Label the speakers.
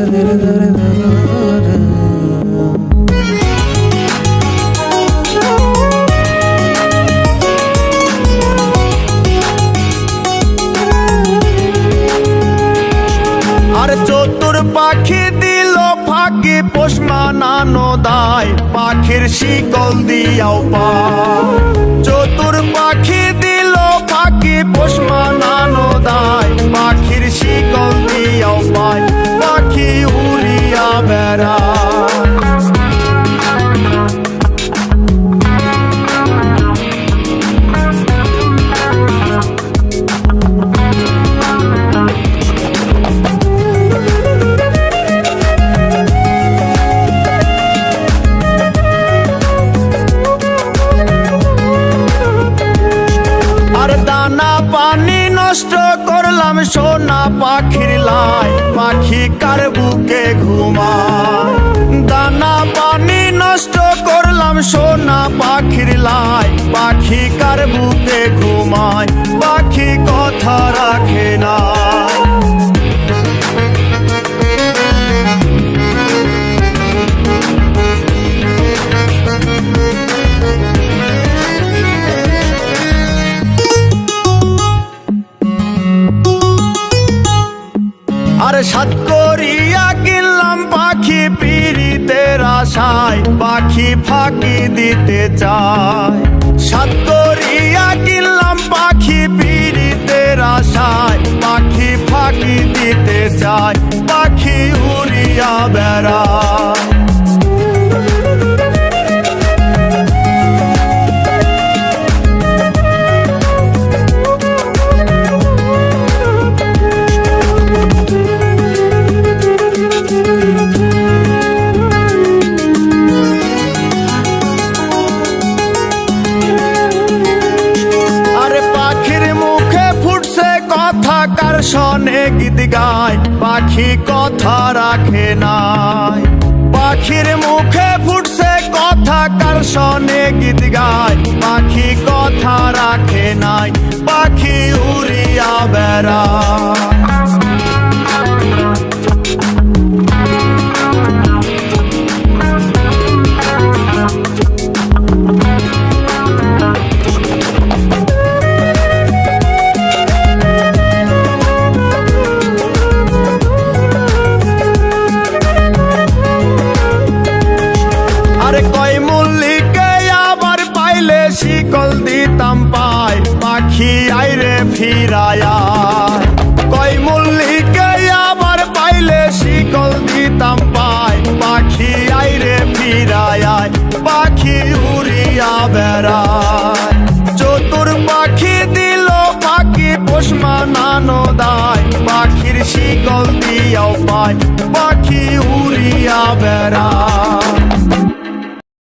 Speaker 1: আর চতুর পাখি দিল ফাঁকি পোষ মানানো দায়, পাখির শিকল দিয়াও পায়। চতুর পাখি দিল ফাঁকি পোষ মানানো দায়, পাখির শিকল দিয়াও পায়। পাখি উড়িয়া বেড়ায়। দানা পানি নষ্ট করলাম সোনা পাখির লাই, পাখি কার বুকে ঘুমায়। দানা পানি নষ্ট করলাম সোনা পাখির লাই, পাখি কার বুকে ঘুমায়। পাখি কথা রাখে না। আর সাত করিয়া কিনলাম পাখি পীড়িতের আশায়, পাখি ফাঁকি দিতে চায়। সাত করিয়া কিনলাম পাখি পীড়িতের আশায়, পাখি ফাঁকি দিতে চায়। পাখি উড়িয়া বেড়ায়। কার শনে গীত গায়, পাখি কথা রাখে নাই। পাখির মুখে ফুটছে কথা, কার শনে গীত গায়, পাখি কথা রাখে নাই। পাখি উড়িয়া বেড়ায়। কয় মল্লিকে আবার পাইলে শিকল দিতাম পায়, পাখি আইরে ফিরায়া। কয় মল্লিকে আবার পাইলে শিকল দিতাম পায়, পাখি আইরে ফিরায়া। পাখি উড়িয়া বেড়ায়। চতুর পাখি দিল ফাঁকি পোষ মানানো দায়, পাখির শিকল দিয়াও পায়। পাখি উড়িয়া বেড়ায়।